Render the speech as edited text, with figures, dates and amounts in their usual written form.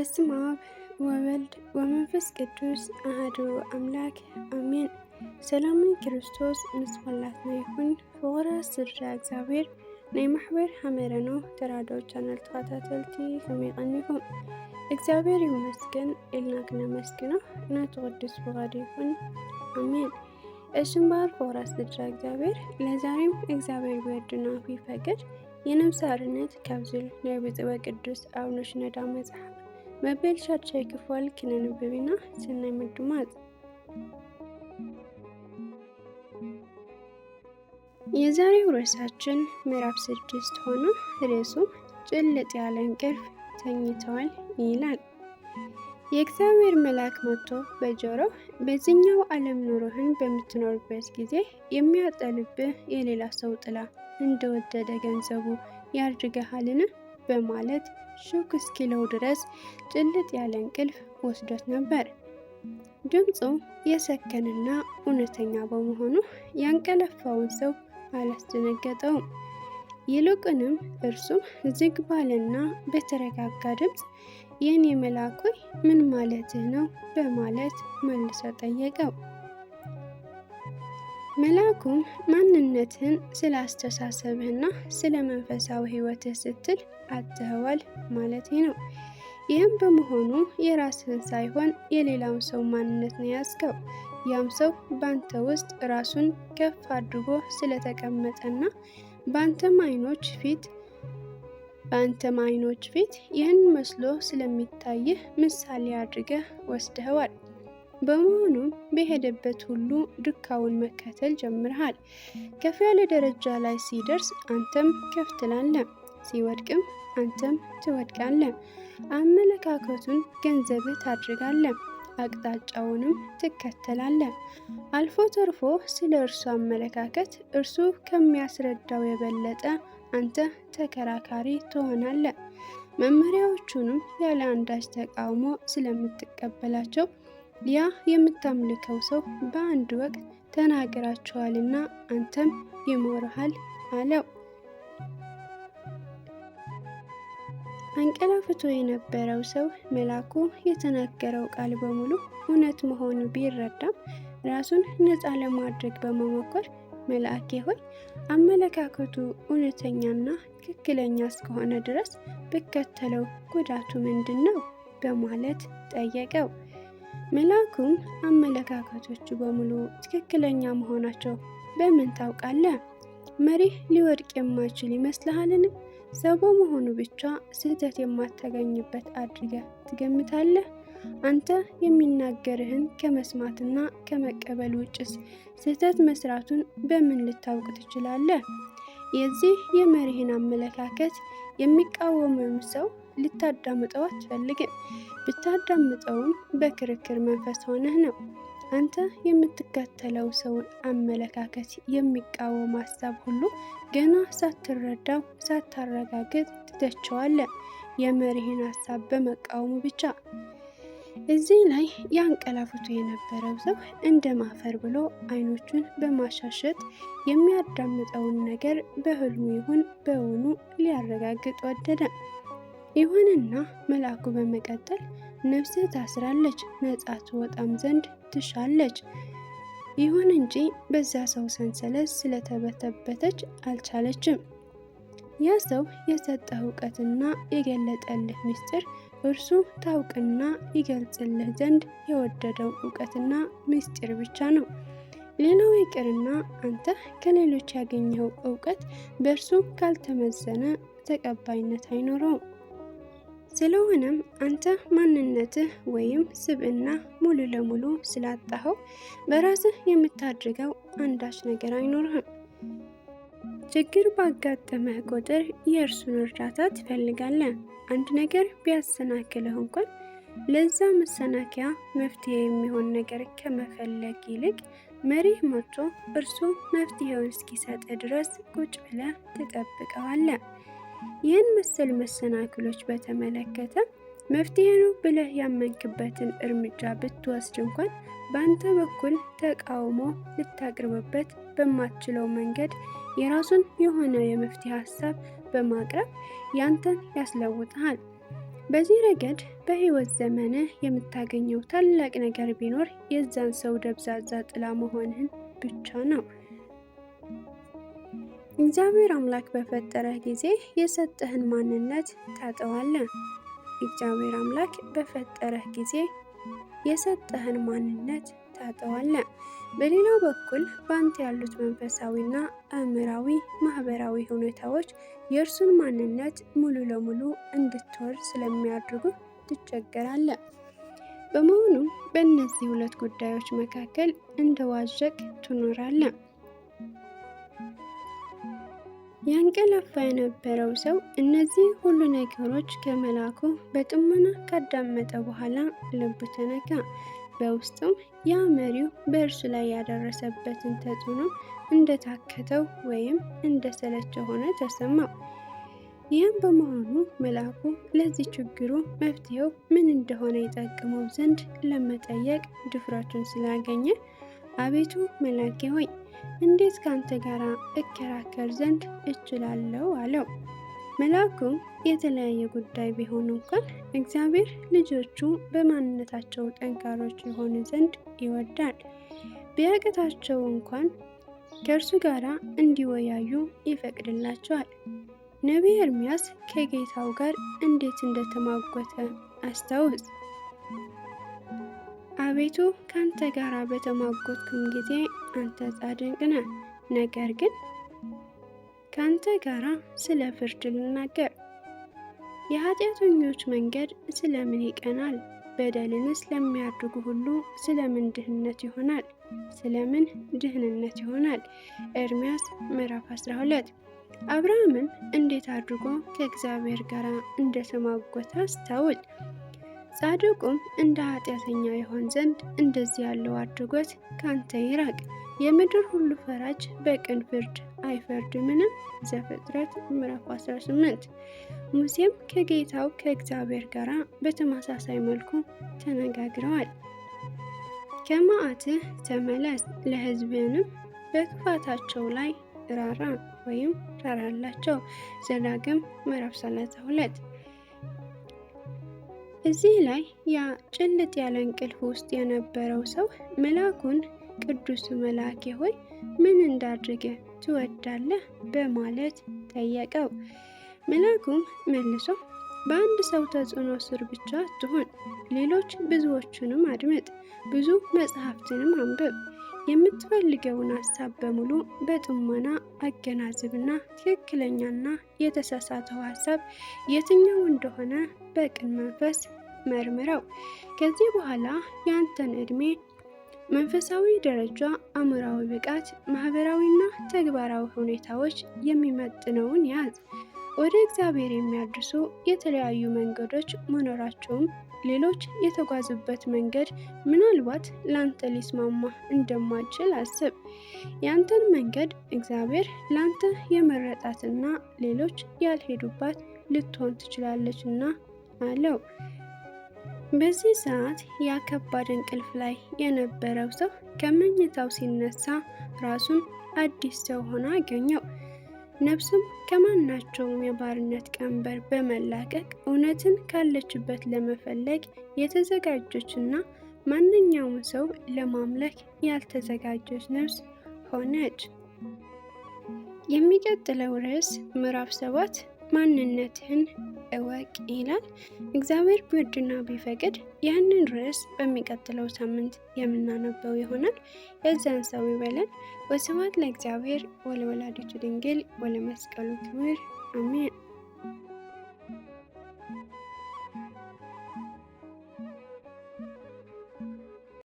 በስመ አብ ወወልድ ወመንፈስ ቅዱስ አሐዱ አምላክ አሜን። ሰላም ክርስቶስ ምስ ኩላትና ይኹን። ፍቑራ ስድራ እግዚአብሔር ናይ ማሕበር ሓመረኖ ተራድኦ ቻናል ተኸታተልቲ ከመይ ቀኒኹም? እግዚአብሔር ይመስገን ኢልና ክነመስግኖ ናቱ ቅዱስ ፍቃዱ ይኹን አሜን። እሽምባር ፍቑራ ስድራ እግዚአብሔር ለዛሬም እግዚአብሔር ቢወድና ቢፈቅድ የነፍስ አርነት ካብዝል ናይ ብፅበ ቅዱስ አቡነ ሽኖዳ መጽሐፍ መበል ሻድሻይ ክፍል ክነንብብና ሰናይ ምድማጽ። የዛሬው ርዕሳችን ምዕራፍ 6 ሆኖ ርዕሱም ጭልጥ ያለ እንቅልፍ ተኝተዋል ይላል። የእግዚአብሔር መልአክ መጥቶ በጆሮ በዚህኛው ዓለም ኑሮህን በምትኖርበት ጊዜ የሚያጠልብህ የሌላ ሰው ጥላ እንደወደደ ገንዘቡ ያድርግሃልን በማለት ሹክ እስኪለው ድረስ ጭልጥ ያለ እንቅልፍ ወስዶት ነበር። ድምፁ የሰከነና እውነተኛ በመሆኑ ያንቀለፋውን ሰው አላስደነገጠውም። ይልቁንም እርሱም ዝግ ባለና በተረጋጋ ድምፅ የኔ መልአክ ሆይ ምን ማለትህ ነው በማለት መልሶ ጠየቀው። መልአኩም ማንነትህን ስለ አስተሳሰብህና ስለ መንፈሳዊ ሕይወትህ ስትል አጥተኸዋል ማለቴ ነው። ይህም በመሆኑ የራስህን ሳይሆን የሌላውን ሰው ማንነት ነው ያዝከው። ያም ሰው በአንተ ውስጥ ራሱን ከፍ አድርጎ ስለተቀመጠና በአንተም አይኖች ፊት ይህን መስሎ ስለሚታይህ ምሳሌ አድርገህ ወስደኸዋል። በመሆኑም በሄደበት ሁሉ ዱካውን መከተል ጀምረሃል። ከፍ ያለ ደረጃ ላይ ሲደርስ አንተም ከፍ ትላለህ፣ ሲወድቅም አንተም ትወድቃለህ። አመለካከቱን ገንዘብህ ታድርጋለህ፣ አቅጣጫውንም ትከተላለህ። አልፎ ተርፎ ስለ እርሱ አመለካከት እርሱ ከሚያስረዳው የበለጠ አንተ ተከራካሪ ትሆናለህ። መመሪያዎቹንም ያለ አንዳች ተቃውሞ ስለምትቀበላቸው ያ የምታምልከው ሰው በአንድ ወቅት ተናግራቸዋልና አንተም ይሞርሃል አለው። አንቀላፍቶ የነበረው ሰው መልአኩ የተናገረው ቃል በሙሉ እውነት መሆኑ ቢረዳም ራሱን ነፃ ለማድረግ በመሞከር መልአኬ ሆይ አመለካከቱ እውነተኛና ትክክለኛ እስከሆነ ድረስ ብከተለው ጉዳቱ ምንድን ነው በማለት ጠየቀው። መልአኩም አመለካከቶቹ በሙሉ ትክክለኛ መሆናቸው በምን ታውቃለህ? መሪህ ሊወድቅ የማይችል ይመስልሃልን? ሰው በመሆኑ ብቻ ስህተት የማታገኝበት አድርገህ ትገምታለህ? አንተ የሚናገርህን ከመስማትና ከመቀበል ውጭስ ስህተት መስራቱን በምን ልታውቅ ትችላለህ? የዚህ የመሪህን አመለካከት የሚቃወመውን ሰው ልታዳምጠው አትፈልግም። ብታዳምጠውም በክርክር መንፈስ ሆነህ ነው። አንተ የምትከተለው ሰውን አመለካከት የሚቃወም ሀሳብ ሁሉ ገና ሳትረዳው ሳታረጋግጥ ትተቸዋለህ፣ የመሪህን ሀሳብ በመቃወሙ ብቻ። እዚህ ላይ ያንቀላፍቶ የነበረው ሰው እንደ ማፈር ብሎ አይኖቹን በማሻሸት የሚያዳምጠውን ነገር በህልሙ ይሁን በእውኑ ሊያረጋግጥ ወደደ። ይሁንና መልአኩ በመቀጠል ነፍስህ ታስራለች፣ ነፃ ትወጣም ዘንድ ትሻለች። ይሁን እንጂ በዛ ሰው ሰንሰለት ስለተበተበተች አልቻለችም። ያ ሰው የሰጠህ እውቀትና የገለጠልህ ምስጢር እርሱ ታውቅና ይገልጽልህ ዘንድ የወደደው እውቀትና ምስጢር ብቻ ነው። ሌላው ይቅርና አንተ ከሌሎች ያገኘኸው እውቀት በእርሱ ካልተመዘነ ተቀባይነት አይኖረውም። ስለሆነም አንተ ማንነትህ ወይም ስብዕና ሙሉ ለሙሉ ስላጣኸው በራስህ የምታድርገው አንዳች ነገር አይኖርህም። ችግር ባጋጠመህ ቁጥር የእርሱን እርዳታ ትፈልጋለህ። አንድ ነገር ቢያሰናክልህ እንኳን ለዛ መሰናከያ መፍትሄ የሚሆን ነገር ከመፈለግ ይልቅ መሪህ መጥቶ እርሱ መፍትሄውን እስኪሰጥ ድረስ ቁጭ ብለህ ትጠብቀዋለህ። ይህን መሰል መሰናክሎች በተመለከተ መፍትሄ ነው ብለህ ያመንክበትን እርምጃ ብትወስድ እንኳን በአንተ በኩል ተቃውሞ ልታቅርብበት በማትችለው መንገድ የራሱን የሆነ የመፍትሄ ሀሳብ በማቅረብ ያንተን ያስለውጥሃል። በዚህ ረገድ በሕይወት ዘመንህ የምታገኘው ታላቅ ነገር ቢኖር የዛን ሰው ደብዛዛ ጥላ መሆንህን ብቻ ነው። እግዚአብሔር አምላክ በፈጠረህ ጊዜ የሰጠህን ማንነት ታጠዋለህ። እግዚአብሔር አምላክ በፈጠረህ ጊዜ የሰጠህን ማንነት ታጠዋለህ። በሌላው በኩል በአንተ ያሉት መንፈሳዊና አእምራዊ፣ ማህበራዊ ሁኔታዎች የእርሱን ማንነት ሙሉ ለሙሉ እንድትወርድ ስለሚያደርጉ ትቸገራለህ። በመሆኑም በእነዚህ ሁለት ጉዳዮች መካከል እንደዋዠቅ ትኖራለህ። ያንቀላፋ የነበረው ሰው እነዚህ ሁሉ ነገሮች ከመልአኩ በጥሞና ካዳመጠ በኋላ ልቡ ተነካ። በውስጡም ያ መሪው በእርሱ ላይ ያደረሰበትን ተጽዕኖ እንደታከተው ወይም እንደሰለቸ ሆነ ተሰማው። ይህም በመሆኑ መልአኩ ለዚህ ችግሩ መፍትሄው ምን እንደሆነ ይጠቅመው ዘንድ ለመጠየቅ ድፍረቱን ስላገኘ፣ አቤቱ መልአኬ ሆይ እንዴት ካንተ ጋር እከራከር ዘንድ እችላለሁ? አለው። መልአኩም የተለያየ ጉዳይ ቢሆን እንኳን እግዚአብሔር ልጆቹ በማንነታቸው ጠንካሮች የሆኑ ዘንድ ይወዳል። ቢያቅታቸው እንኳን ከእርሱ ጋር እንዲወያዩ ይፈቅድላቸዋል። ነቢይ ኤርምያስ ከጌታው ጋር እንዴት እንደተሟገተ አስታውስ። አቤቱ ካንተ ጋር በተሟገትኩም ጊዜ አንተ ጻድቅ ነህ። ነገር ግን ካንተ ጋር ስለ ፍርድ ልናገር። የኃጢአተኞች መንገድ ስለምን ይቀናል? በደልንስ ለሚያደርጉ ሁሉ ስለምን ድህነት ይሆናል? ስለምን ድህንነት ይሆናል? ኤርምያስ ምዕራፍ 12። አብርሃምም እንዴት አድርጎ ከእግዚአብሔር ጋር እንደተሟገተ አስታውል። ጻድቁም እንደ ኃጢአተኛ ይሆን ዘንድ እንደዚህ ያለው አድርጎት ካንተ ይራቅ። የምድር ሁሉ ፈራጅ በቅን ፍርድ አይፈርድምን? ዘፍጥረት ምዕራፍ 18። ሙሴም ከጌታው ከእግዚአብሔር ጋር በተመሳሳይ መልኩ ተነጋግረዋል። ከመዓትህ ተመለስ፣ ለሕዝብህንም በክፋታቸው ላይ ራራ ወይም ራራላቸው። ዘዳግም ምዕራፍ 32። እዚህ ላይ ያ ጭልጥ ያለ እንቅልፍ ውስጥ የነበረው ሰው መልአኩን ቅዱስ መልአኬ ሆይ ምን እንዳድርግ ትወዳለህ? በማለት ጠየቀው። መልአኩም መልሶ በአንድ ሰው ተጽዕኖ ስር ብቻ አትሁን፣ ሌሎች ብዙዎቹንም አድምጥ፣ ብዙ መጽሐፍትንም አንብብ። የምትፈልገውን ሀሳብ በሙሉ በጥሞና አገናዝብና ትክክለኛና የተሳሳተው ሀሳብ የትኛው እንደሆነ በቅን መንፈስ መርምረው። ከዚህ በኋላ የአንተን ዕድሜ፣ መንፈሳዊ ደረጃ፣ አእምሯዊ ብቃት፣ ማህበራዊና ተግባራዊ ሁኔታዎች የሚመጥነውን ያዝ። ወደ እግዚአብሔር የሚያድርሱ የተለያዩ መንገዶች መኖራቸውም ሌሎች የተጓዙበት መንገድ ምናልባት ላንተ ሊስማማ እንደማይችል አስብ። ያንተን መንገድ እግዚአብሔር ላንተ የመረጣትና ሌሎች ያልሄዱባት ልትሆን ትችላለችና አለው። በዚህ ሰዓት ያ ከባድ እንቅልፍ ላይ የነበረው ሰው ከመኝታው ሲነሳ ራሱን አዲስ ሰው ሆኖ አገኘው። ነፍሱም ከማናቸውም የባርነት ቀንበር በመላቀቅ እውነትን ካለችበት ለመፈለግ የተዘጋጀችና ማንኛውም ሰው ለማምለክ ያልተዘጋጀች ነፍስ ሆነች። የሚቀጥለው ርዕስ ምዕራፍ 7 ማንነትህን እወቅ ይላል። እግዚአብሔር ቢወድና ቢፈቅድ ያንን ርዕስ በሚቀጥለው ሳምንት የምናነበው ይሆናል። የዛን ሰው ይበለን። ወስብሐት ለእግዚአብሔር ወለወላዲቱ ድንግል ወለመስቀሉ ክቡር አሜን።